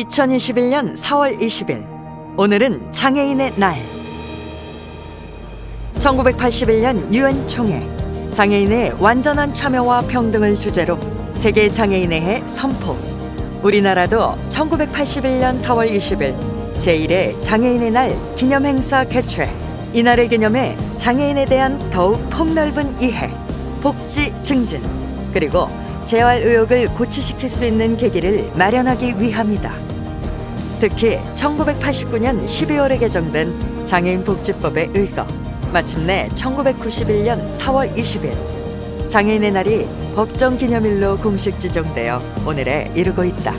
2021년 4월 20일, 오늘은 장애인의 날. 1981년 UN 총회, 장애인의 완전한 참여와 평등을 주제로 세계 장애인의 해 선포. 우리나라도 1981년 4월 20일 제1회 장애인의 날 기념행사 개최. 이날을 기념해 장애인에 대한 더욱 폭넓은 이해, 복지 증진, 그리고 재활 의욕을 고취시킬 수 있는 계기를 마련하기 위함이다. 특히 1989년 12월에 개정된 장애인복지법에 의거 마침내 1991년 4월 20일 장애인의 날이 법정 기념일로 공식 지정되어 오늘에 이르고 있다.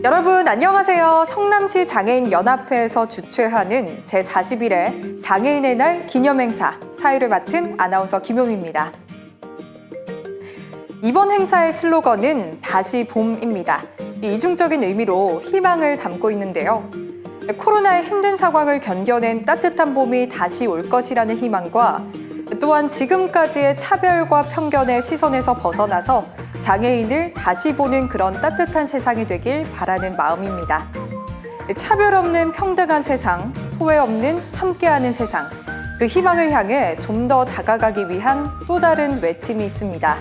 여러분 안녕하세요. 성남시 장애인연합회에서 주최하는 제41회 장애인의 날 기념행사 사회를 맡은 아나운서 김효미입니다. 이번 행사의 슬로건은 다시 봄입니다. 이중적인 의미로 희망을 담고 있는데요. 코로나의 힘든 상황을 견뎌낸 따뜻한 봄이 다시 올 것이라는 희망과 또한 지금까지의 차별과 편견의 시선에서 벗어나서 장애인을 다시 보는 그런 따뜻한 세상이 되길 바라는 마음입니다. 차별 없는 평등한 세상, 소외 없는 함께하는 세상, 그 희망을 향해 좀 더 다가가기 위한 또 다른 외침이 있습니다.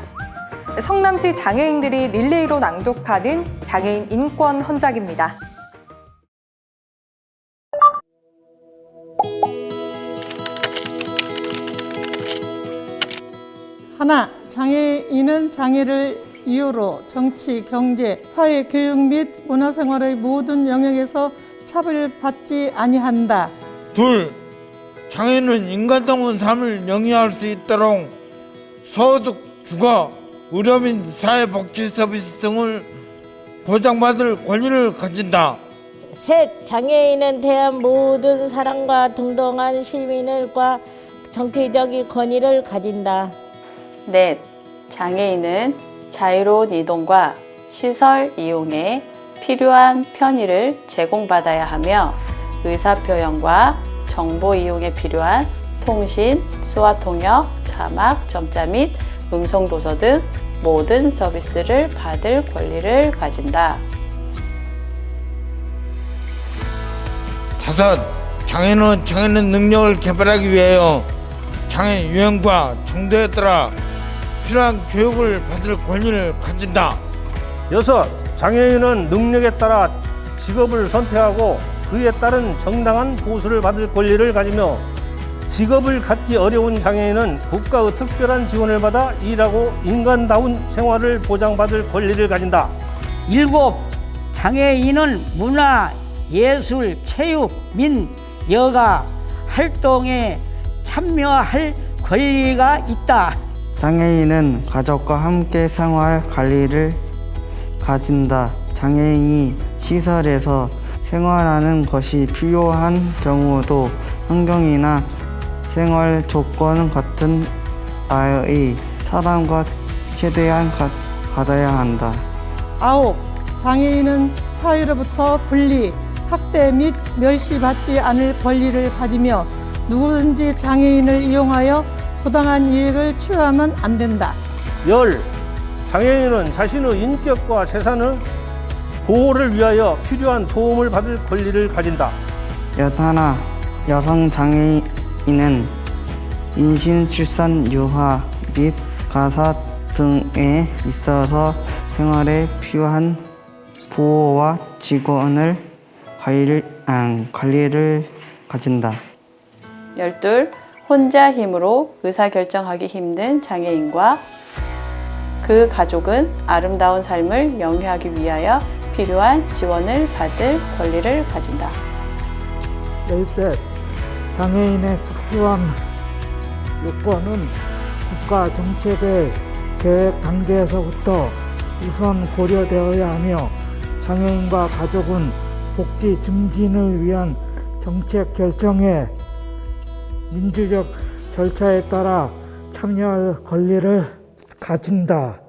성남시 장애인들이 릴레이로 낭독하는 장애인 인권 헌작입니다. 하나, 장애인은 장애를 이유로 정치, 경제, 사회, 교육 및 문화생활의 모든 영역에서 차별받지 아니한다. 둘, 장애인은 인간다운 삶을 영위할 수 있도록 소득, 주거, 의료 및 사회복지 서비스 등을 보장받을 권리를 가진다. 셋, 장애인은 대한 모든 사람과 동등한 시민과 정치적인 권위를 가진다. 넷, 장애인은 자유로운 이동과 시설 이용에 필요한 편의를 제공받아야 하며 의사표현과 정보 이용에 필요한 통신, 수화통역, 자막, 점자 및 음성도서 등 모든 서비스를 받을 권리를 가진다. 다섯, 장애인은 장애인 능력을 개발하기 위하여 장애 유형과 정도에 따라 필요한 교육을 받을 권리를 가진다. 여섯, 장애인은 능력에 따라 직업을 선택하고 그에 따른 정당한 보수를 받을 권리를 가지며 직업을 갖기 어려운 장애인은 국가의 특별한 지원을 받아 일하고 인간다운 생활을 보장받을 권리를 가진다. 일곱, 장애인은 문화, 예술, 체육 및 여가 활동에 참여할 권리가 있다. 장애인은 가족과 함께 생활 관리를 가진다. 장애인이 시설에서 생활하는 것이 필요한 경우도 환경이나 생활 조건 같은 아의 사람과 최대한 받아야 한다. 아홉, 장애인은 사회로부터 분리, 학대 및 멸시받지 않을 권리를 가지며 누구든지 장애인을 이용하여 부당한 이익을 취하면 안 된다. 열, 장애인은 자신의 인격과 재산의 보호를 위하여 필요한 도움을 받을 권리를 가진다. 여타나 여성 장애인은 임신, 출산, 유아 및 가사 등에 있어서 생활에 필요한 보호와 직원을 관리를 가진다. 12. 혼자 힘으로 의사결정하기 힘든 장애인과 그 가족은 아름다운 삶을 영위하기 위하여 필요한 지원을 받을 권리를 가진다. 13. 장애인의 특수한 요건은 국가 정책의 계획 단계에서부터 우선 고려되어야 하며 장애인과 가족은 복지 증진을 위한 정책 결정에 민주적 절차에 따라 참여할 권리를 가진다.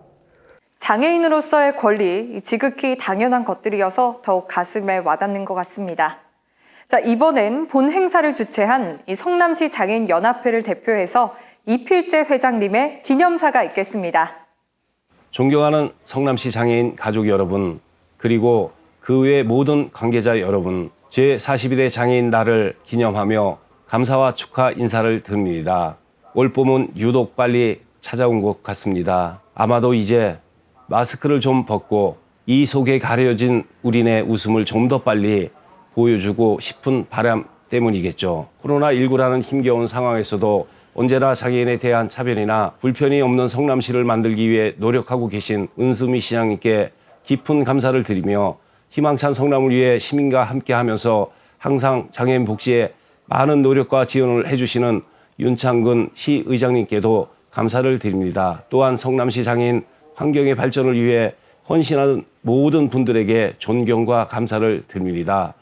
장애인으로서의 권리, 지극히 당연한 것들이어서 더욱 가슴에 와닿는 것 같습니다. 자, 이번엔 본 행사를 주최한 이 성남시 장애인 연합회를 대표해서 이필재 회장님의 기념사가 있겠습니다. 존경하는 성남시 장애인 가족 여러분, 그리고 그 외 모든 관계자 여러분, 제41회 장애인 날을 기념하며 감사와 축하 인사를 드립니다. 올 봄은 유독 빨리 찾아온 것 같습니다. 아마도 이제 마스크를 좀 벗고 이 속에 가려진 우리네 웃음을 좀 더 빨리 보여주고 싶은 바람 때문이겠죠. 코로나19라는 힘겨운 상황에서도 언제나 장애인에 대한 차별이나 불편이 없는 성남시를 만들기 위해 노력하고 계신 은수미 시장님께 깊은 감사를 드리며 희망찬 성남을 위해 시민과 함께하면서 항상 장애인 복지에 많은 노력과 지원을 해주시는 윤창근 시의장님께도 감사를 드립니다. 또한 성남시 장애인 환경의 발전을 위해 헌신하는 모든 분들에게 존경과 감사를 드립니다.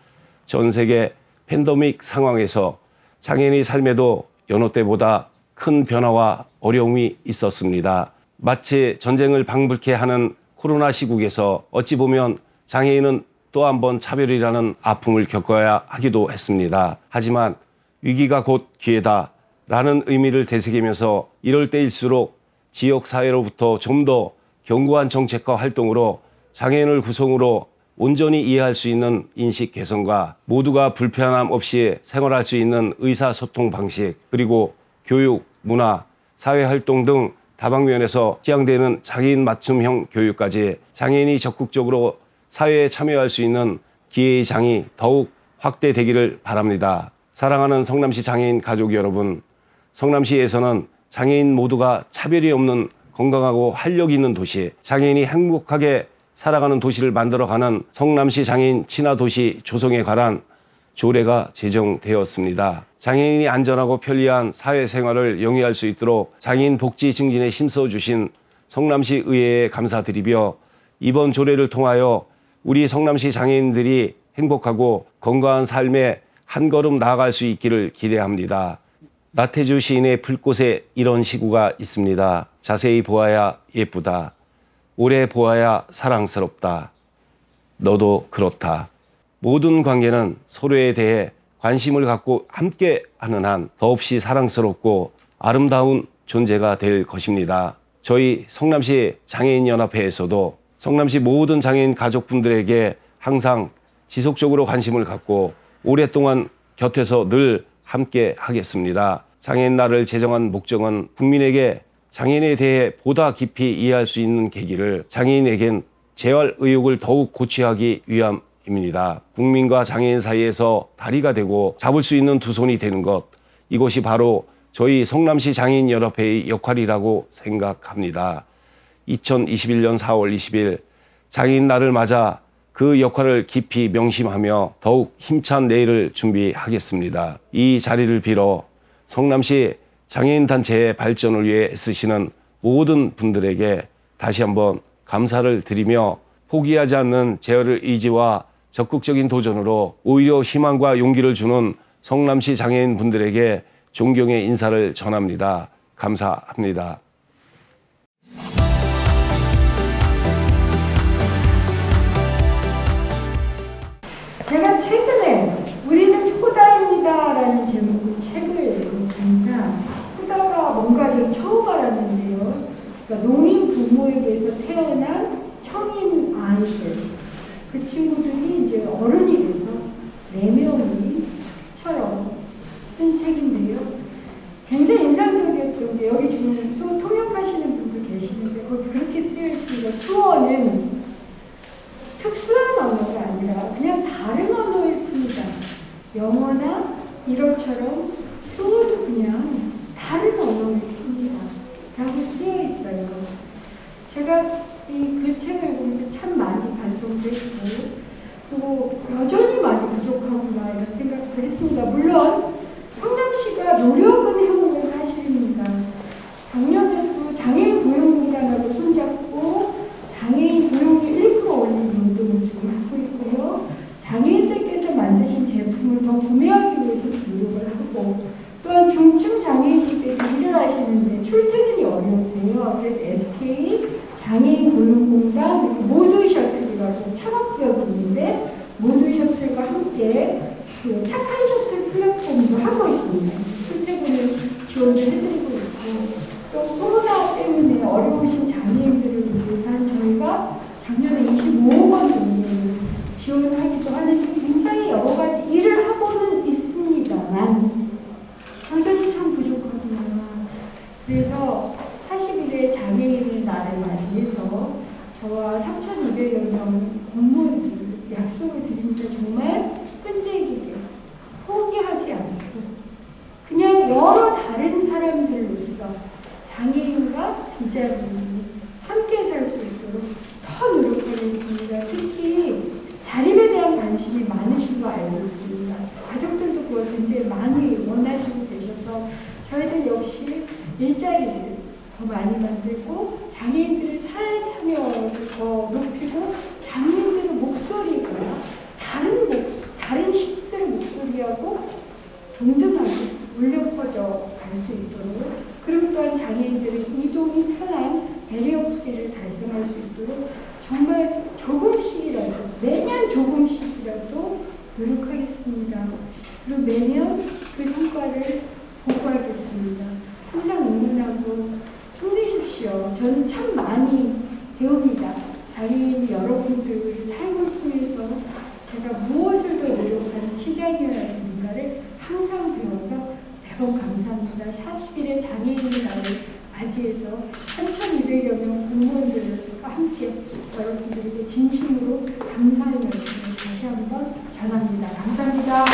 전 세계 팬데믹 상황에서 장애인의 삶에도 여느 때보다 큰 변화와 어려움이 있었습니다. 마치 전쟁을 방불케 하는 코로나 시국에서 어찌 보면 장애인은 또 한 번 차별이라는 아픔을 겪어야 하기도 했습니다. 하지만 위기가 곧 기회다라는 의미를 되새기면서 이럴 때일수록 지역사회로부터 좀 더 견고한 정책과 활동으로 장애인을 구성으로 온전히 이해할 수 있는 인식 개선과 모두가 불편함 없이 생활할 수 있는 의사소통 방식, 그리고 교육, 문화, 사회활동 등 다방면에서 지향되는 장애인 맞춤형 교육까지 장애인이 적극적으로 사회에 참여할 수 있는 기회의 장이 더욱 확대되기를 바랍니다. 사랑하는 성남시 장애인 가족 여러분, 성남시에서는 장애인 모두가 차별이 없는 건강하고 활력 있는 도시, 장애인이 행복하게 살아가는 도시를 만들어가는 성남시 장애인 친화도시 조성에 관한 조례가 제정되었습니다. 장애인이 안전하고 편리한 사회생활을 영위할 수 있도록 장애인 복지 증진에 힘써주신 성남시 의회에 감사드리며 이번 조례를 통하여 우리 성남시 장애인들이 행복하고 건강한 삶에 한 걸음 나아갈 수 있기를 기대합니다. 나태주 시인의 불꽃에 이런 시구가 있습니다. 자세히 보아야 예쁘다. 오래 보아야 사랑스럽다. 너도 그렇다. 모든 관계는 서로에 대해 관심을 갖고 함께 하는 한 더없이 사랑스럽고 아름다운 존재가 될 것입니다. 저희 성남시 장애인연합회에서도 성남시 모든 장애인 가족분들에게 항상 지속적으로 관심을 갖고 오랫동안 곁에서 늘 함께 하겠습니다. 장애인 날을 제정한 목적은 국민에게 장애인에 대해 보다 깊이 이해할 수 있는 계기를 장애인에겐 재활 의욕을 더욱 고취하기 위함입니다. 국민과 장애인 사이에서 다리가 되고 잡을 수 있는 두 손이 되는 것, 이것이 바로 저희 성남시 장애인연합회의 역할이라고 생각합니다. 2021년 4월 20일 장애인 날을 맞아 그 역할을 깊이 명심하며 더욱 힘찬 내일을 준비하겠습니다. 이 자리를 빌어 성남시 장애인 단체의 발전을 위해 애쓰시는 모든 분들에게 다시 한번 감사를 드리며 포기하지 않는 제어의 의지와 적극적인 도전으로 오히려 희망과 용기를 주는 성남시 장애인 분들에게 존경의 인사를 전합니다. 감사합니다. 제가 최근에 우리는 포다입니다라는 제목의 책을 읽었습니다. 포다가 뭔가 좀 처음 알았는데요. 그러니까 농민 부모에게서 태어난 청인 아이들, 그 친구들이 이제 어른이 돼서 4명이처럼 쓴 책인데요. 굉장히 인상적이었던 게 여기 지금 수어 통역하시는 분도 계시는데 거기 그렇게 쓰여 있습니다. 수어는 특수한 언어가 아니라 그냥 다른 언어였습니다. 영어나 일어처럼 수어도 그냥 다른 언어였습니다. 라고 쓰여 있어요. 제가 그 책을 읽으면서 참 많이 반성도 했고 그리고 여전히 많이 부족하구나 이런 생각도 했습니다. 물론 성남시가 노력은 해오는 사실입니다. 작년에도 장애인 고용공단하고 손잡고 장애인 고용률 1% 올리는 운동을 지금 하고 있고요. 장애인들께서 만드신 제품을 더 구매하기 위해서 노력을 하고 또한 중증 장애인들께서 일을 하시는데 출퇴근이 어려우세요. 그래서 SK 장애인 고용공단 그리고 모두 셔틀이라고 창업기업이 있는데 모두 셔틀과 함께 그 착한 셔틀 플랫폼도 하고 있습니다. 출퇴근을 지원을 해드리고 있고 또 코로나 때문에 어려우신 장애인들을 위해서 저희가 작년에 25억 원 정도를 지원하기도 하는데 굉장히 여러 가지 일을 하고는 있습니다만 여전히 참 부족하구나. 그래서 40일의 장애인의 날을 맞이해서 저와 3,200여 명 공무원들 약속을 드립니다. 정말 끈질기게 포기하지 않고 그냥 여러 다른 사람들로서 장애인과 비장애인이 함께 살 수 있도록 더 노력하겠습니다. 특히 자립에 대한 관심이 많으신 거 알고 있습니다. 가족들도 그걸 굉장히 많이 원하시고 계셔서 저희들 역시 일자리를 더 많이 만들고 장애인들의 사회 참여를 더 높이고 장애인들의 목소리가 다른 시민들의 목소리하고 동등하게 울려 퍼져 갈 수 있도록 그리고 또한 장애인들의 이동이 편한 배리어 프리를 달성할 수 있도록 정말 조금씩이라도 매년 조금씩이라도 노력하겠습니다. 그리고 매년 그 성과를 보고하겠습니다. 항상 응원하고 힘내십시오. 저는 참 많이 배웁니다. 장애인 여러분들의 삶을 통해서 제가 무엇을 더 노력하는 시장이라는가를 항상 배워서 매번 감사합니다. 40일의 장애인의 날을 맞이해서 3,200여 명 공무원들과 함께 여러분들에게 진심으로 감사의 말씀을 다시 한번 전합니다. 감사합니다.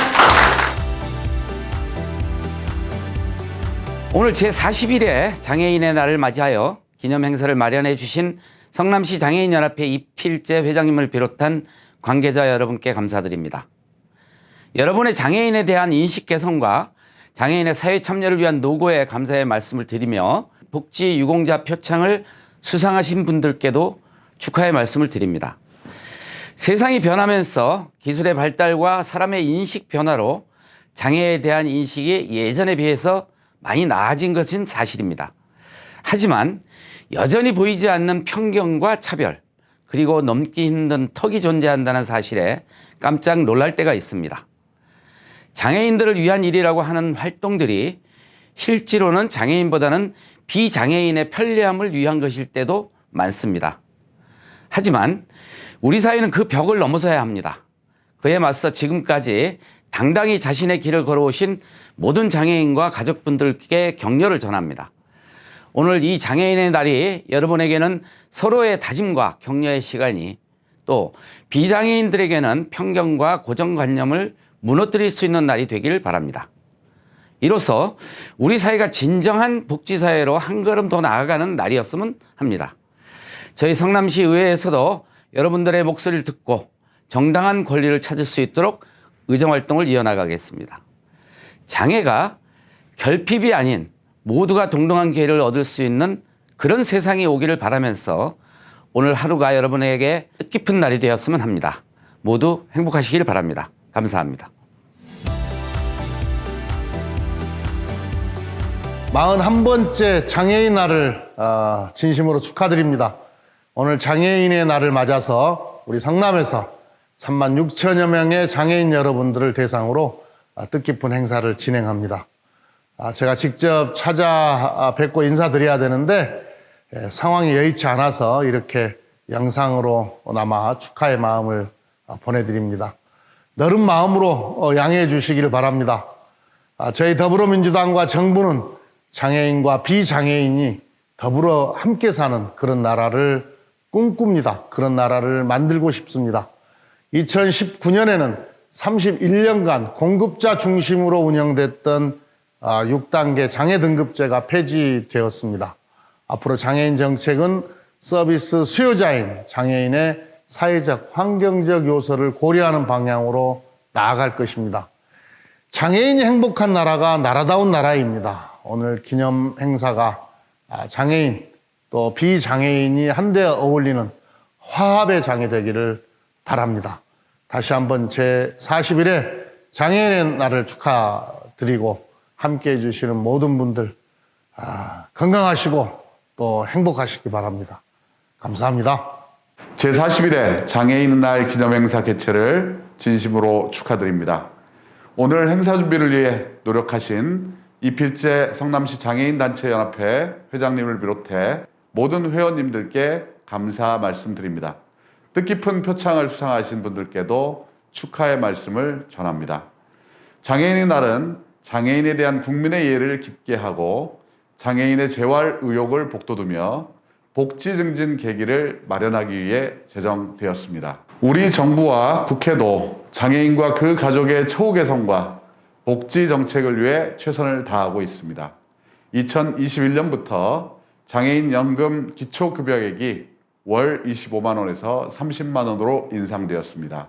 오늘 제40일의 장애인의 날을 맞이하여 기념 행사를 마련해 주신 성남시 장애인연합회 이필재 회장님을 비롯한 관계자 여러분께 감사드립니다. 여러분의 장애인에 대한 인식 개선과 장애인의 사회 참여를 위한 노고에 감사의 말씀을 드리며 복지 유공자 표창을 수상하신 분들께도 축하의 말씀을 드립니다. 세상이 변하면서 기술의 발달과 사람의 인식 변화로 장애에 대한 인식이 예전에 비해서 많이 나아진 것은 사실입니다. 하지만 여전히 보이지 않는 편견과 차별, 그리고 넘기 힘든 턱이 존재한다는 사실에 깜짝 놀랄 때가 있습니다. 장애인들을 위한 일이라고 하는 활동들이 실제로는 장애인보다는 비장애인의 편리함을 위한 것일 때도 많습니다. 하지만 우리 사회는 그 벽을 넘어서야 합니다. 그에 맞서 지금까지 당당히 자신의 길을 걸어오신 모든 장애인과 가족분들께 격려를 전합니다. 오늘 이 장애인의 날이 여러분에게는 서로의 다짐과 격려의 시간이, 또 비장애인들에게는 편견과 고정관념을 무너뜨릴 수 있는 날이 되길 바랍니다. 이로써 우리 사회가 진정한 복지사회로 한 걸음 더 나아가는 날이었으면 합니다. 저희 성남시 의회에서도 여러분들의 목소리를 듣고 정당한 권리를 찾을 수 있도록 의정활동을 이어나가겠습니다. 장애가 결핍이 아닌 모두가 동등한 기회를 얻을 수 있는 그런 세상이 오기를 바라면서 오늘 하루가 여러분에게 뜻깊은 날이 되었으면 합니다. 모두 행복하시길 바랍니다. 감사합니다. 41번째 장애인 날을 진심으로 축하드립니다. 오늘 장애인의 날을 맞아서 우리 성남에서 36,000여 명의 장애인 여러분들을 대상으로 뜻깊은 행사를 진행합니다. 제가 직접 찾아뵙고 인사드려야 되는데 상황이 여의치 않아서 이렇게 영상으로나마 축하의 마음을 보내드립니다. 너른 마음으로 양해해 주시기를 바랍니다. 저희 더불어민주당과 정부는 장애인과 비장애인이 더불어 함께 사는 그런 나라를 꿈꿉니다. 그런 나라를 만들고 싶습니다. 2019년에는 31년간 공급자 중심으로 운영됐던 6단계 장애 등급제가 폐지되었습니다. 앞으로 장애인 정책은 서비스 수요자인 장애인의 사회적, 환경적 요소를 고려하는 방향으로 나아갈 것입니다. 장애인이 행복한 나라가 나라다운 나라입니다. 오늘 기념 행사가 장애인 또 비장애인이 한데 어울리는 화합의 장이 되기를 바랍니다. 다시 한번 제41회 장애인의 날을 축하드리고 함께해 주시는 모든 분들 건강하시고 또 행복하시기 바랍니다. 감사합니다. 제41회 장애인 날 기념행사 개최를 진심으로 축하드립니다. 오늘 행사 준비를 위해 노력하신 이필재 성남시 장애인단체연합회 회장님을 비롯해 모든 회원님들께 감사 말씀드립니다. 뜻깊은 표창을 수상하신 분들께도 축하의 말씀을 전합니다. 장애인의 날은 장애인에 대한 국민의 이해를 깊게 하고 장애인의 재활 의욕을 북돋우며 복지 증진 계기를 마련하기 위해 제정되었습니다. 우리 정부와 국회도 장애인과 그 가족의 처우 개선과 복지 정책을 위해 최선을 다하고 있습니다. 2021년부터 장애인 연금 기초급여액이 월 25만 원에서 30만 원으로 인상되었습니다.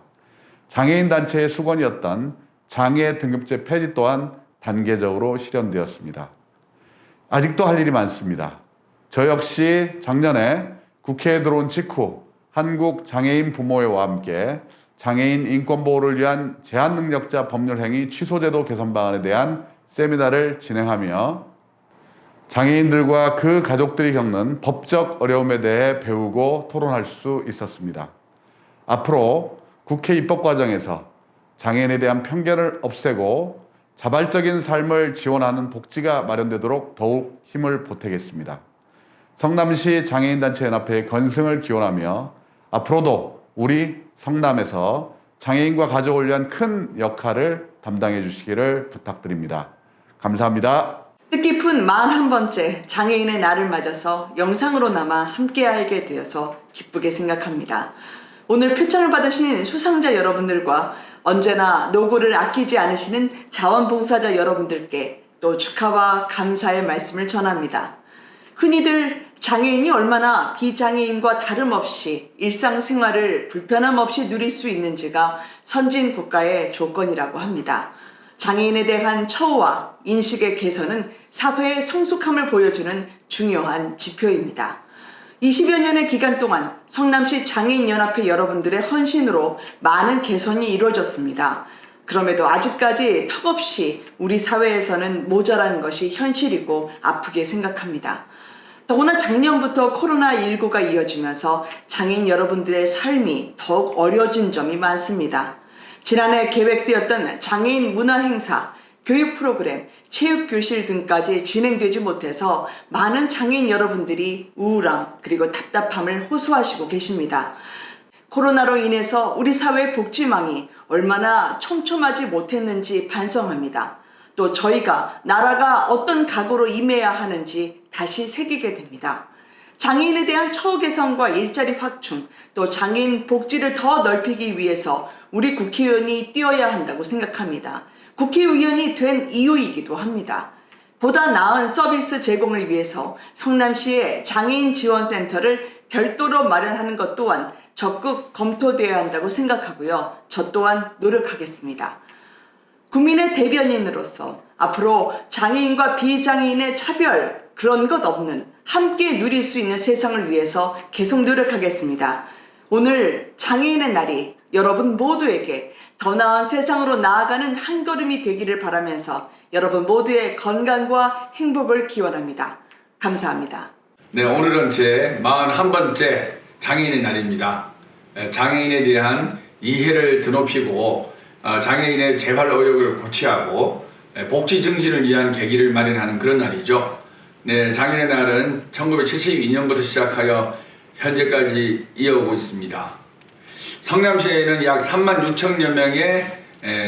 장애인 단체의 수건이었던 장애 등급제 폐지 또한 단계적으로 실현되었습니다. 아직도 할 일이 많습니다. 저 역시 작년에 국회에 들어온 직후 한국장애인 부모회와 함께 장애인 인권보호를 위한 제한능력자 법률행위 취소제도 개선 방안에 대한 세미나를 진행하며 장애인들과 그 가족들이 겪는 법적 어려움에 대해 배우고 토론할 수 있었습니다. 앞으로 국회 입법 과정에서 장애인에 대한 편견을 없애고 자발적인 삶을 지원하는 복지가 마련되도록 더욱 힘을 보태겠습니다. 성남시 장애인단체연합회의 건승을 기원하며 앞으로도 우리 성남에서 장애인과 가족을 위한 큰 역할을 담당해 주시기를 부탁드립니다. 감사합니다. 뜻깊은 41번째 장애인의 날을 맞아서 영상으로나마 함께하게 되어서 기쁘게 생각합니다. 오늘 표창을 받으신 수상자 여러분들과 언제나 노고를 아끼지 않으시는 자원봉사자 여러분들께 또 축하와 감사의 말씀을 전합니다. 흔히들 장애인이 얼마나 비장애인과 다름없이 일상생활을 불편함 없이 누릴 수 있는지가 선진 국가의 조건이라고 합니다. 장애인에 대한 처우와 인식의 개선은 사회의 성숙함을 보여주는 중요한 지표입니다. 20여 년의 기간 동안 성남시 장애인연합회 여러분들의 헌신으로 많은 개선이 이루어졌습니다. 그럼에도 아직까지 턱없이 우리 사회에서는 모자란 것이 현실이고 아프게 생각합니다. 더구나 작년부터 코로나19가 이어지면서 장애인 여러분들의 삶이 더욱 어려워진 점이 많습니다. 지난해 계획되었던 장애인 문화행사, 교육 프로그램, 체육교실 등까지 진행되지 못해서 많은 장애인 여러분들이 우울함 그리고 답답함을 호소하시고 계십니다. 코로나로 인해서 우리 사회 복지망이 얼마나 촘촘하지 못했는지 반성합니다. 또 저희가 나라가 어떤 각오로 임해야 하는지 다시 새기게 됩니다. 장애인에 대한 처우 개선과 일자리 확충, 또 장애인 복지를 더 넓히기 위해서 우리 국회의원이 뛰어야 한다고 생각합니다. 국회의원이 된 이유이기도 합니다. 보다 나은 서비스 제공을 위해서 성남시의 장애인 지원센터를 별도로 마련하는 것 또한 적극 검토되어야 한다고 생각하고요. 저 또한 노력하겠습니다. 국민의 대변인으로서 앞으로 장애인과 비장애인의 차별 그런 것 없는 함께 누릴 수 있는 세상을 위해서 계속 노력하겠습니다. 오늘 장애인의 날이 여러분 모두에게 더 나은 세상으로 나아가는 한 걸음이 되기를 바라면서 여러분 모두의 건강과 행복을 기원합니다. 감사합니다. 네, 오늘은 제 41번째 장애인의 날입니다. 장애인에 대한 이해를 드높이고 장애인의 재활 의욕을 고취하고 복지 증진을 위한 계기를 마련하는 그런 날이죠. 네, 장애인의 날은 1972년부터 시작하여 현재까지 이어오고 있습니다. 성남시에는 약 36,000여 명의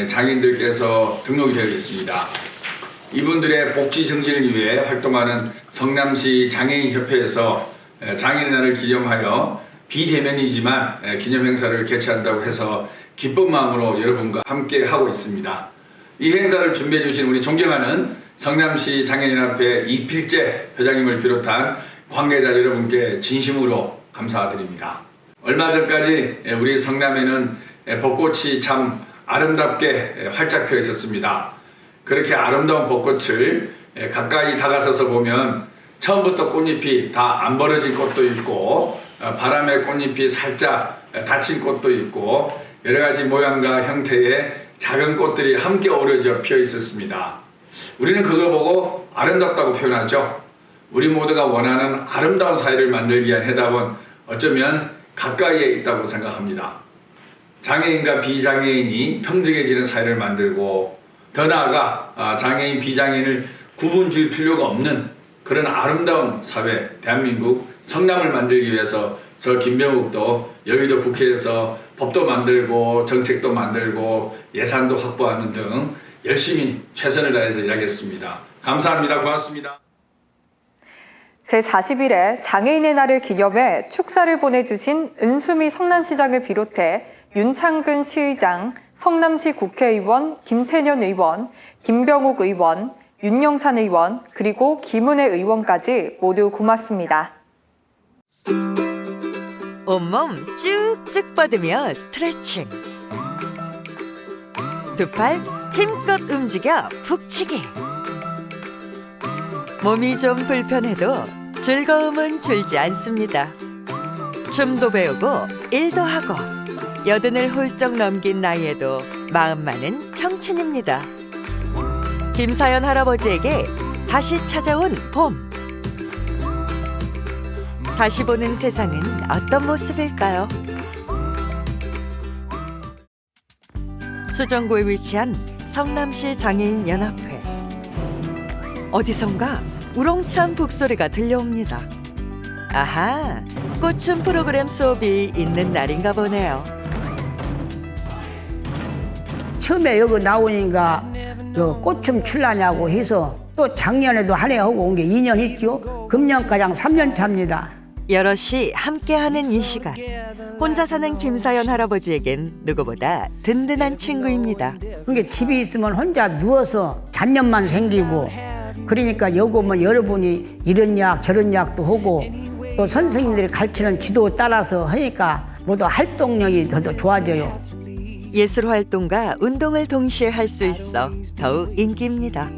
장애인들께서 등록이 되어 있습니다. 이분들의 복지 증진을 위해 활동하는 성남시 장애인협회에서 장애인의 날을 기념하여 비대면이지만 기념 행사를 개최한다고 해서 기쁜 마음으로 여러분과 함께 하고 있습니다. 이 행사를 준비해 주신 우리 존경하는 성남시 장애인연합회 이필재 회장님을 비롯한 관계자 여러분께 진심으로 감사드립니다. 얼마 전까지 우리 성남에는 벚꽃이 참 아름답게 활짝 펴 있었습니다. 그렇게 아름다운 벚꽃을 가까이 다가서서 보면 처음부터 꽃잎이 다 안 벌어진 꽃도 있고 바람에 꽃잎이 살짝 닫힌 꽃도 있고 여러 가지 모양과 형태의 작은 꽃들이 함께 어우러져 피어 있었습니다. 우리는 그걸 보고 아름답다고 표현하죠. 우리 모두가 원하는 아름다운 사회를 만들기 위한 해답은 어쩌면 가까이에 있다고 생각합니다. 장애인과 비장애인이 평등해지는 사회를 만들고 더 나아가 장애인, 비장애인을 구분 지을 필요가 없는 그런 아름다운 사회, 대한민국 성남을 만들기 위해서 저 김병욱도 여의도 국회에서 법도 만들고 정책도 만들고 예산도 확보하는 등 열심히 최선을 다해서 일하겠습니다. 감사합니다. 고맙습니다. 제41회 장애인의 날을 기념해 축사를 보내주신 은수미 성남시장을 비롯해 윤창근 시의장, 성남시 국회의원 김태년 의원, 김병욱 의원, 윤영찬 의원, 그리고 김은혜 의원까지 모두 고맙습니다. 온몸 쭉쭉 뻗으며 스트레칭. 두 팔 힘껏 움직여 푹치기. 몸이 좀 불편해도 즐거움은 줄지 않습니다. 춤도 배우고 일도 하고 여든을 훌쩍 넘긴 나이에도 마음만은 청춘입니다. 김사연 할아버지에게 다시 찾아온 봄. 다시 보는 세상은 어떤 모습일까요? 수정구에 위치한 성남시 장애인연합회. 어디선가 우렁찬 북소리가 들려옵니다. 아하, 꽃춤 프로그램 수업이 있는 날인가 보네요. 처음에 여기 나오니까 꽃춤 출라냐고 해서 또 작년에도 한 해 하고 온 게 2년 했죠. 금년가량 3년 차입니다. 여럿이 함께하는 이 시간. 혼자 사는 김사연 할아버지에겐 누구보다 든든한 친구입니다. 그게 집에 있으면 혼자 누워서 잡념만 생기고 그러니까 여기 오면 여러분이 이런 약 저런 약도 하고 또 선생님들이 가르치는 지도 따라서 하니까 모두 활동력이 더 좋아져요. 예술 활동과 운동을 동시에 할 수 있어 더욱 인기입니다.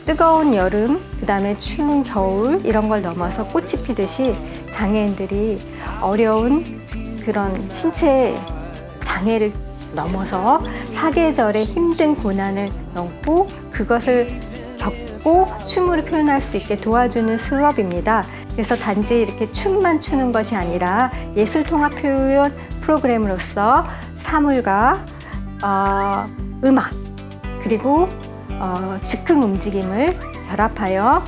뜨거운 여름, 그다음에 추운 겨울 이런 걸 넘어서 꽃이 피듯이 장애인들이 어려운 그런 신체 장애를 넘어서 사계절의 힘든 고난을 넘고 그것을 겪고 춤으로 표현할 수 있게 도와주는 수업입니다. 그래서 단지 이렇게 춤만 추는 것이 아니라 예술 통합 표현 프로그램으로서 사물과 음악 그리고 즉흥 움직임을 결합하여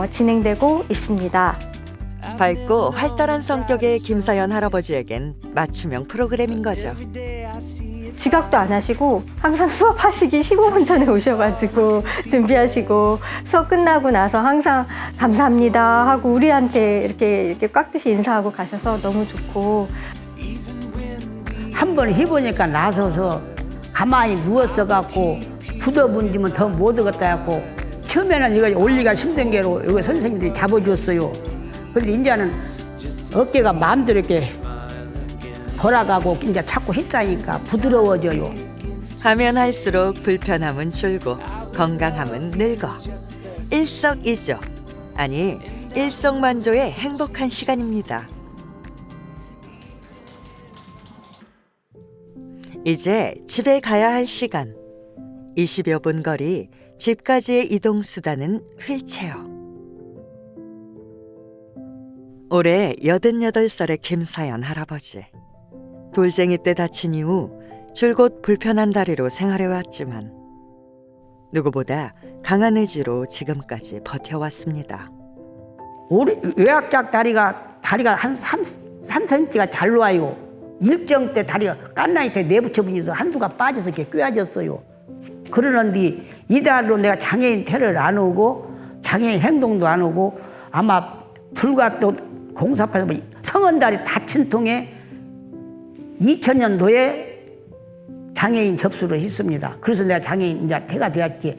진행되고 있습니다. 밝고 활달한 성격의 김사연 할아버지에겐 맞춤형 프로그램인 거죠. 지각도 안 하시고 항상 수업하시기 15분 전에 오셔가지고 준비하시고 수업 끝나고 나서 항상 감사합니다 하고 우리한테 이렇게 깍듯이 인사하고 가셔서 너무 좋고 한 번 해보니까 나서서 가만히 누웠어 갖고 굳어분지면 더 못 얻었다 갖고 처음에는 이거 올리기가 힘든 게로 이거 선생님들이 잡아줬어요. 근데 이제는 어깨가 마음대로 이렇게 돌아가고 이제 자꾸 휘싸니까 부드러워져요. 하면 할수록 불편함은 줄고 건강함은 늘고 일석이조 아니 일석만조의 행복한 시간입니다. 이제 집에 가야 할 시간. 20여 분 거리 집까지의 이동 수단은 휠체어. 올해 88살의 김사연 할아버지. 돌쟁이 때 다친 이후 줄곧 불편한 다리로 생활해왔지만 누구보다 강한 의지로 지금까지 버텨왔습니다. 올해 외학작 다리가 한 3cm가 잘 놓아요. 일정 때 다리가 깐나이테 내붙여분해서 한두가 빠져서 이렇게 꿰어졌어요. 그러는데 이달로 내가 장애인 태를 안 오고 장애인 행동도 안 오고 아마 불과 또 공사파에서 성원다리 다친 통에 2000년도에 장애인 접수를 했습니다. 그래서 내가 장애인 이제 태가 되었지.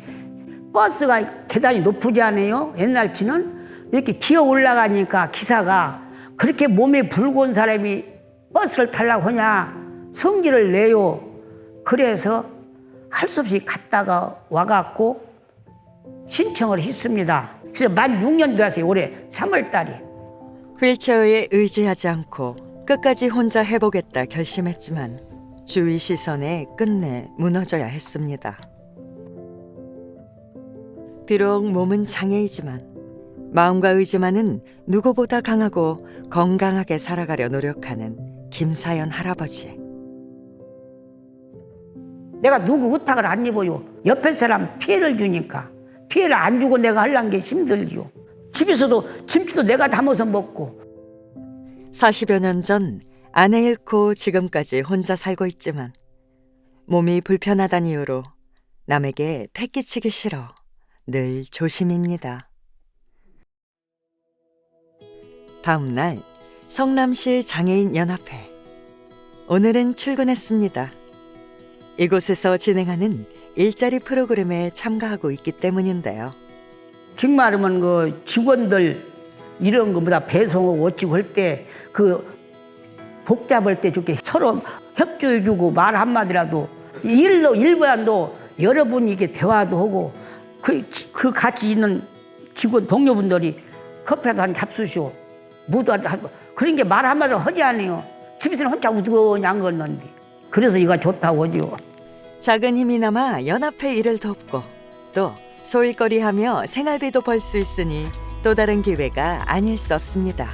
버스가 계단이 높지 않아요. 옛날치는 이렇게 기어 올라가니까 기사가 그렇게 몸이 붉은 사람이 버스를 타려고 하냐 성질을 내요. 그래서 할 수 없이 갔다가 와갖고 신청을 했습니다. 그래서 만 6년 되었어요. 올해 3월 달에. 휠체어에 의지하지 않고 끝까지 혼자 해보겠다 결심했지만 주위 시선에 끝내 무너져야 했습니다. 비록 몸은 장애이지만 마음과 의지만은 누구보다 강하고 건강하게 살아가려 노력하는 김사연 할아버지. 내가 누구 의탁을 안 입어요. 옆에 사람 피해를 주니까. 피해를 안 주고 내가 하려는 게 힘들죠. 집에서도 김치도 내가 담아서 먹고. 40여 년 전 아내 잃고 지금까지 혼자 살고 있지만 몸이 불편하다는 이유로 남에게 패기치기 싫어 늘 조심입니다. 다음 날 성남시 장애인연합회. 오늘은 출근했습니다. 이곳에서 진행하는 일자리 프로그램에 참가하고 있기 때문인데요. 정말이면 그 직원들 이런 거보다 배송하고 어찌고 할 때 그 복잡할 때 저렇게 서로 협조해주고 말 한마디라도 일보다도 여러분이 이게 대화도 하고 그 같이 있는 직원 동료분들이 커피라도 한 잡수시오. 무도 하고 그런 게 말 한마디로 하지 않아요. 집에서는 혼자 우두거니 안 걷는데. 그래서 이거 좋다고 하죠. 작은 힘이 남아 연합회 일을 돕고 또 소일거리하며 생활비도 벌 수 있으니 또 다른 기회가 아닐 수 없습니다.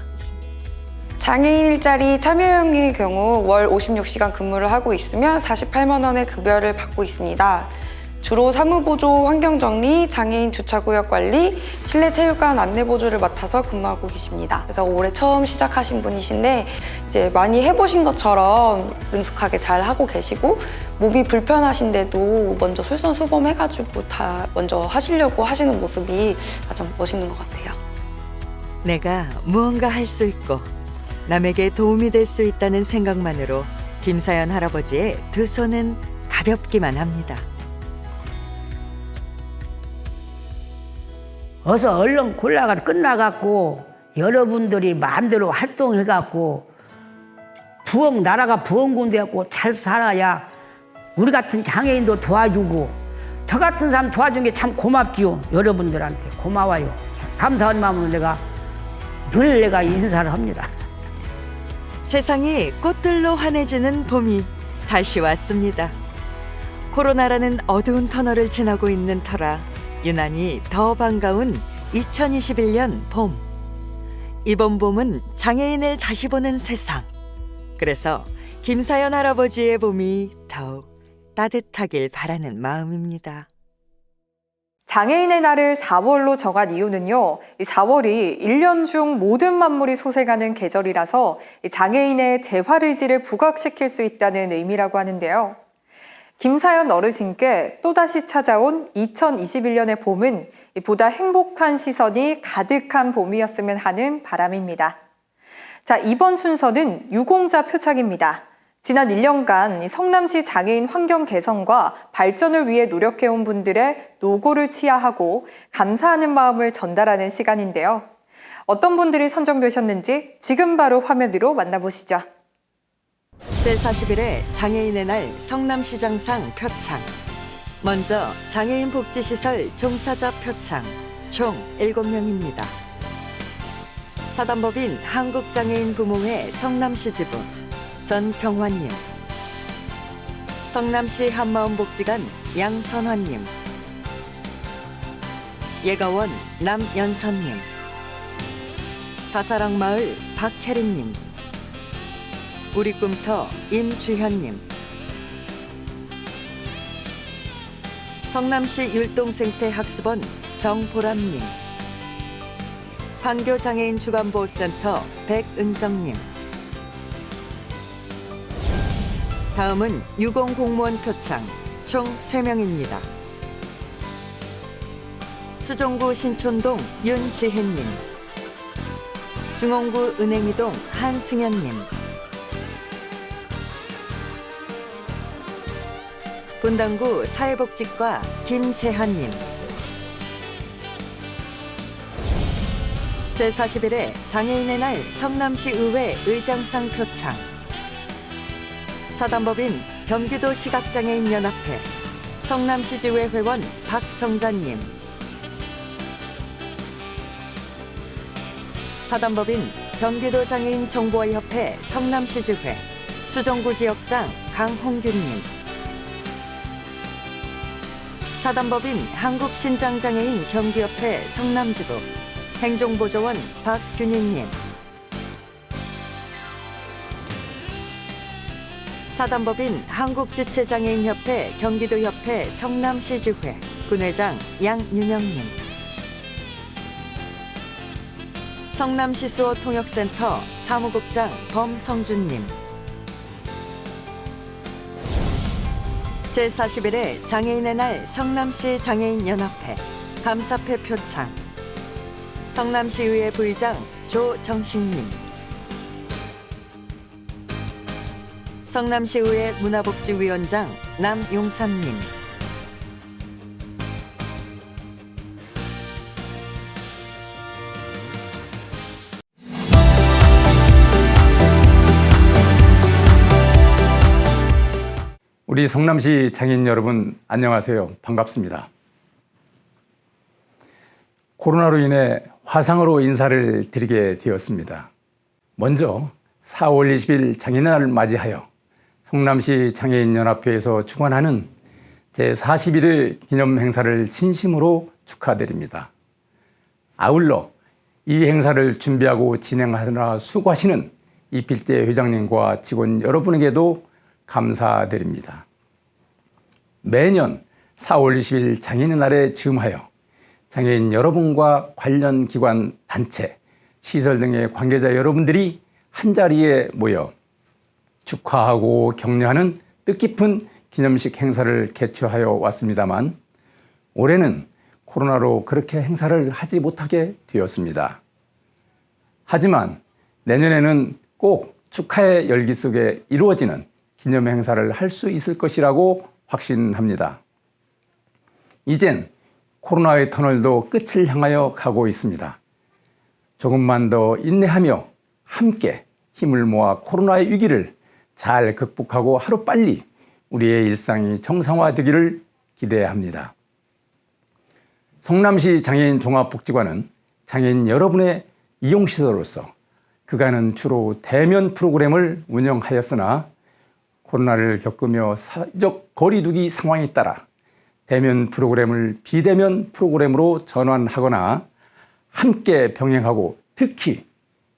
장애인 일자리 참여형의 경우 월 56시간 근무를 하고 있으며 48만 원의 급여를 받고 있습니다. 주로 사무보조, 환경정리, 장애인 주차구역 관리, 실내체육관 안내보조를 맡아서 근무하고 계십니다. 그래서 올해 처음 시작하신 분이신데 이제 많이 해보신 것처럼 능숙하게 잘 하고 계시고 몸이 불편하신데도 먼저 솔선수범해가지고 다 먼저 하시려고 하시는 모습이 가장 멋있는 것 같아요. 내가 무언가 할 수 있고 남에게 도움이 될 수 있다는 생각만으로 김사연 할아버지의 두 손은 가볍기만 합니다. 어서 얼른 골라가서 끝나갖고 여러분들이 마음대로 활동해갖고 나라가 부흥군 되었고 잘 살아야 우리 같은 장애인도 도와주고 저 같은 사람 도와준 게 참 고맙지요. 여러분들한테 고마워요. 감사한 마음으로 내가 인사를 합니다. 세상이 꽃들로 환해지는 봄이 다시 왔습니다. 코로나라는 어두운 터널을 지나고 있는 터라 유난히 더 반가운 2021년 봄. 이번 봄은 장애인을 다시 보는 세상. 그래서 김사연 할아버지의 봄이 더욱 따뜻하길 바라는 마음입니다. 장애인의 날을 4월로 정한 이유는요, 이 4월이 1년 중 모든 만물이 소생하는 계절이라서 장애인의 재활의지를 부각시킬 수 있다는 의미라고 하는데요. 김사연 어르신께 또다시 찾아온 2021년의 봄은 보다 행복한 시선이 가득한 봄이었으면 하는 바람입니다. 자, 이번 순서는 유공자 표창입니다. 지난 1년간 성남시 장애인 환경 개선과 발전을 위해 노력해온 분들의 노고를 치하하고 감사하는 마음을 전달하는 시간인데요. 어떤 분들이 선정되셨는지 지금 바로 화면으로 만나보시죠. 제41회 장애인의 날 성남시장상 표창. 먼저 장애인 복지시설 종사자 표창 총 7명입니다. 사단법인 한국장애인 부모회 성남시 지부 전평환님, 성남시 한마음복지관 양선환님, 예가원 남연선님, 다사랑마을 박혜린님, 우리 꿈터 임주현님, 성남시 율동생태학습원 정보람님, 판교장애인 주간보호센터 백은정님. 다음은 유공공무원 표창 총 3명입니다. 수종구 신촌동 윤지혜님, 중원구 은행이동 한승현님, 분당구 사회복지과 김재한님. 제41회 장애인의 날 성남시의회 의장상 표창. 사단법인 경기도 시각장애인연합회 성남시지회 회원 박정자님, 사단법인 경기도 장애인 정보화협회 성남시지회 수정구 지역장 강홍균님, 사단법인 한국신장장애인 경기협회 성남지부 행정보조원 박균희님, 사단법인 한국지체장애인협회 경기도협회 성남시지회 군회장 양윤영님, 성남시수어통역센터 사무국장 범성준님. 제41회 장애인의 날 성남시 장애인연합회 감사패 표창. 성남시의회 부의장 조정식님, 성남시의회 문화복지위원장 남용삼님, 우리 성남시 장애인 여러분 안녕하세요. 반갑습니다. 코로나로 인해 화상으로 인사를 드리게 되었습니다. 먼저 4월 20일 장애인날을 맞이하여 성남시 장애인연합회에서 주관하는 제41회 기념 행사를 진심으로 축하드립니다. 아울러 이 행사를 준비하고 진행하느라 수고하시는 이필재 회장님과 직원 여러분에게도 감사드립니다. 매년 4월 20일 장애인의 날에 즈음하여 장애인 여러분과 관련 기관, 단체, 시설 등의 관계자 여러분들이 한자리에 모여 축하하고 격려하는 뜻깊은 기념식 행사를 개최하여 왔습니다만 올해는 코로나로 그렇게 행사를 하지 못하게 되었습니다. 하지만 내년에는 꼭 축하의 열기 속에 이루어지는 기념 행사를 할 수 있을 것이라고 확신합니다. 이젠 코로나의 터널도 끝을 향하여 가고 있습니다. 조금만 더 인내하며 함께 힘을 모아 코로나의 위기를 잘 극복하고 하루빨리 우리의 일상이 정상화되기를 기대합니다. 성남시 장애인 종합복지관은 장애인 여러분의 이용시설로서 그간은 주로 대면 프로그램을 운영하였으나 코로나를 겪으며 사회적 거리두기 상황에 따라 대면 프로그램을 비대면 프로그램으로 전환하거나 함께 병행하고 특히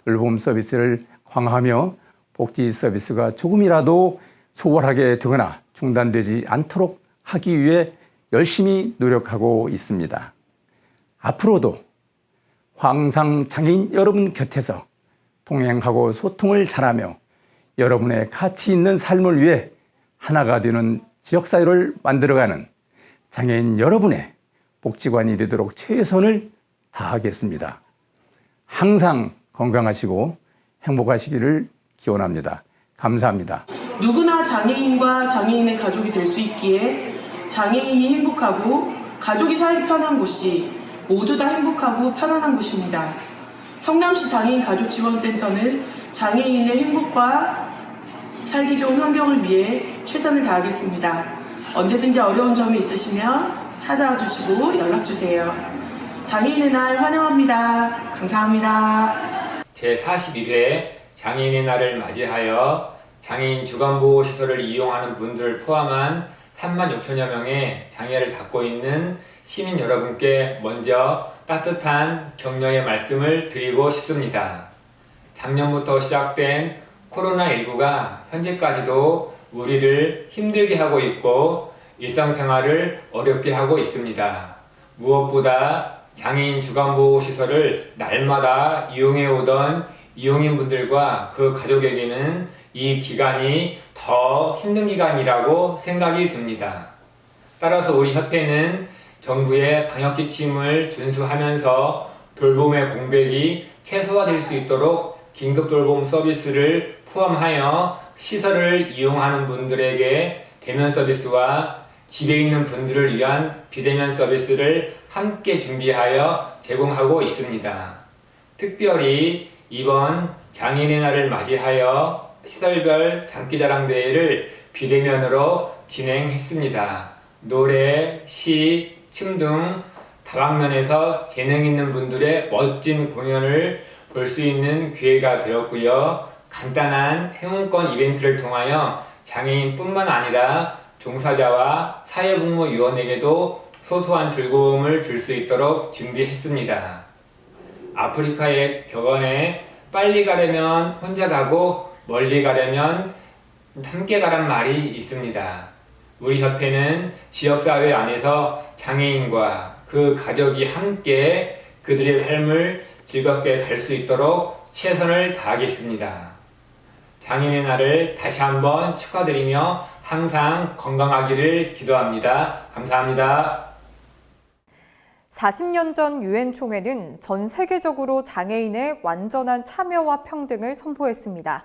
돌봄 서비스를 강화하며 복지 서비스가 조금이라도 소홀하게 되거나 중단되지 않도록 하기 위해 열심히 노력하고 있습니다. 앞으로도 항상 장애인 여러분 곁에서 동행하고 소통을 잘하며 여러분의 가치 있는 삶을 위해 하나가 되는 지역사회를 만들어가는 장애인 여러분의 복지관이 되도록 최선을 다하겠습니다. 항상 건강하시고 행복하시기를 기원합니다. 감사합니다. 누구나 장애인과 장애인의 가족이 될 수 있기에 장애인이 행복하고 가족이 살기 편한 곳이 모두 다 행복하고 편안한 곳입니다. 성남시 장애인 가족지원센터는 장애인의 행복과 살기 좋은 환경을 위해 최선을 다하겠습니다. 언제든지 어려운 점이 있으시면 찾아와 주시고 연락 주세요. 장애인의 날 환영합니다. 감사합니다. 제41회 장애인의 날을 맞이하여 장애인 주간보호시설을 이용하는 분들을 포함한 36,000여 명의 장애를 갖고 있는 시민 여러분께 먼저 따뜻한 격려의 말씀을 드리고 싶습니다. 작년부터 시작된 코로나19가 현재까지도 우리를 힘들게 하고 있고 일상생활을 어렵게 하고 있습니다. 무엇보다 장애인 주간보호시설을 날마다 이용해오던 이용인분들과 그 가족에게는 이 기간이 더 힘든 기간이라고 생각이 듭니다. 따라서 우리 협회는 정부의 방역지침을 준수하면서 돌봄의 공백이 최소화될 수 있도록 긴급돌봄 서비스를 포함하여 시설을 이용하는 분들에게 대면 서비스와 집에 있는 분들을 위한 비대면 서비스를 함께 준비하여 제공하고 있습니다. 특별히 이번 장애인의 날을 맞이하여 시설별 장기자랑대회를 비대면으로 진행했습니다. 노래, 시, 춤 등 다방면에서 재능 있는 분들의 멋진 공연을 볼 수 있는 기회가 되었고요. 간단한 행운권 이벤트를 통하여 장애인뿐만 아니라 종사자와 사회복무위원에게도 소소한 즐거움을 줄 수 있도록 준비했습니다. 아프리카의 격언에 빨리 가려면 혼자 가고 멀리 가려면 함께 가란 말이 있습니다. 우리 협회는 지역사회 안에서 장애인과 그 가족이 함께 그들의 삶을 즐겁게 갈 수 있도록 최선을 다하겠습니다. 장애인의 날을 다시 한번 축하드리며 항상 건강하기를 기도합니다. 감사합니다. 40년 전 유엔 총회는 전 세계적으로 장애인의 완전한 참여와 평등을 선포했습니다.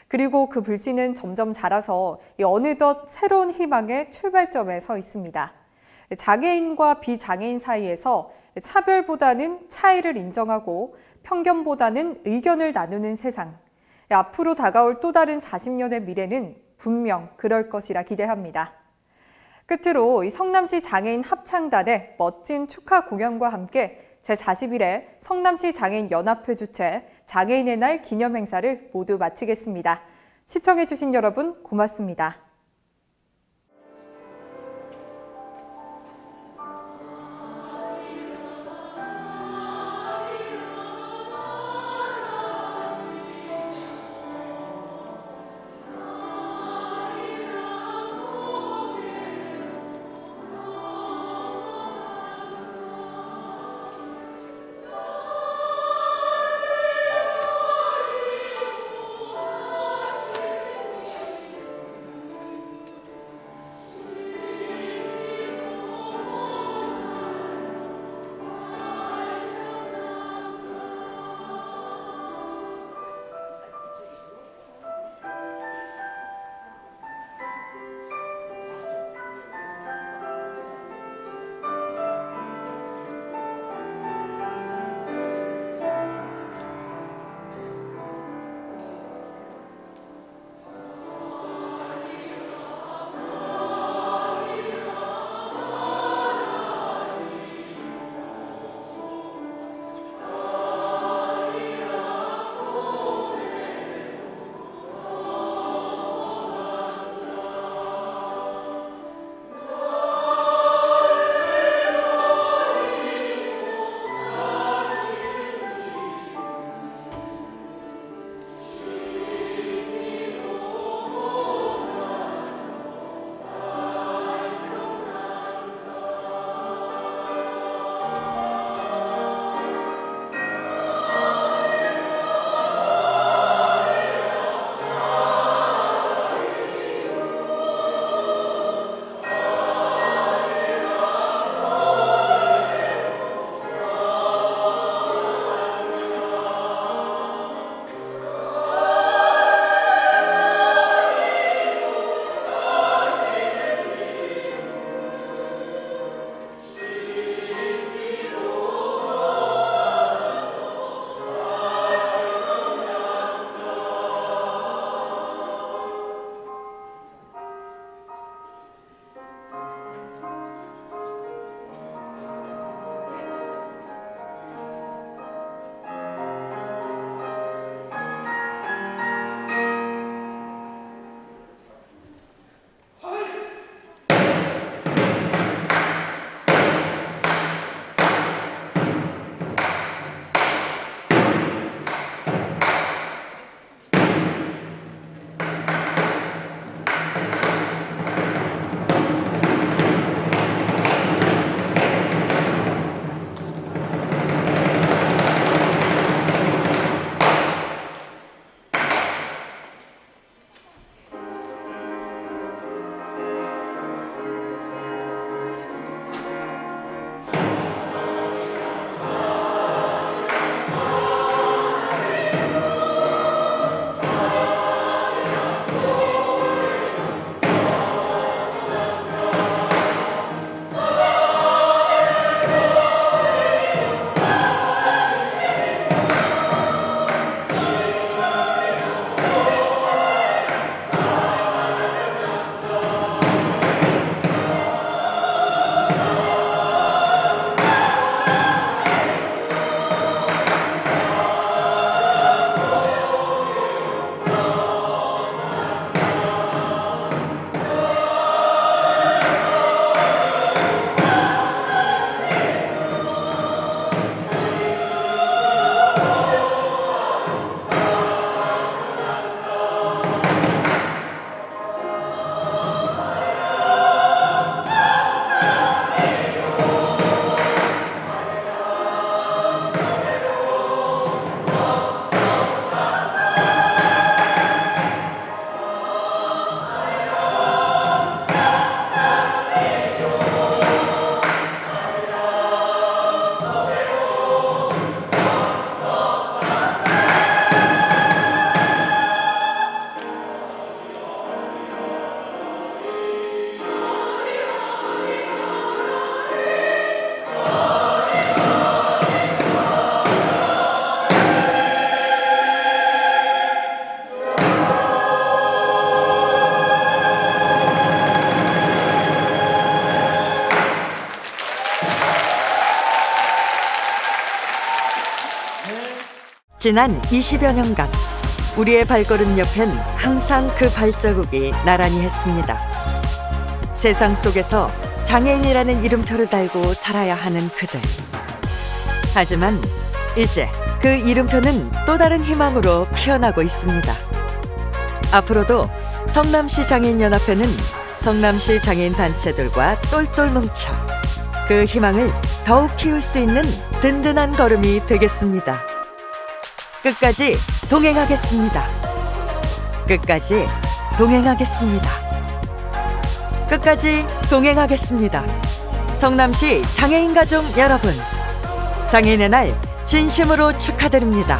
그리고 그 불씨는 점점 자라서 어느덧 새로운 희망의 출발점에 서 있습니다. 장애인과 비장애인 사이에서 차별보다는 차이를 인정하고 편견보다는 의견을 나누는 세상. 앞으로 다가올 또 다른 40년의 미래는 분명 그럴 것이라 기대합니다. 끝으로 성남시 장애인 합창단의 멋진 축하 공연과 함께 제41회 성남시 장애인 연합회 주최 장애인의 날 기념 행사를 모두 마치겠습니다. 시청해주신 여러분 고맙습니다. 지난 20여 년간 우리의 발걸음 옆엔 항상 그 발자국이 나란히 했습니다. 세상 속에서 장애인이라는 이름표를 달고 살아야 하는 그들. 하지만 이제 그 이름표는 또 다른 희망으로 피어나고 있습니다. 앞으로도 성남시 장애인연합회는 성남시 장애인 단체들과 똘똘 뭉쳐 그 희망을 더욱 키울 수 있는 든든한 걸음이 되겠습니다. 끝까지 동행하겠습니다. 끝까지 동행하겠습니다. 끝까지 동행하겠습니다. 성남시 장애인 가족 여러분, 장애인의 날 진심으로 축하드립니다.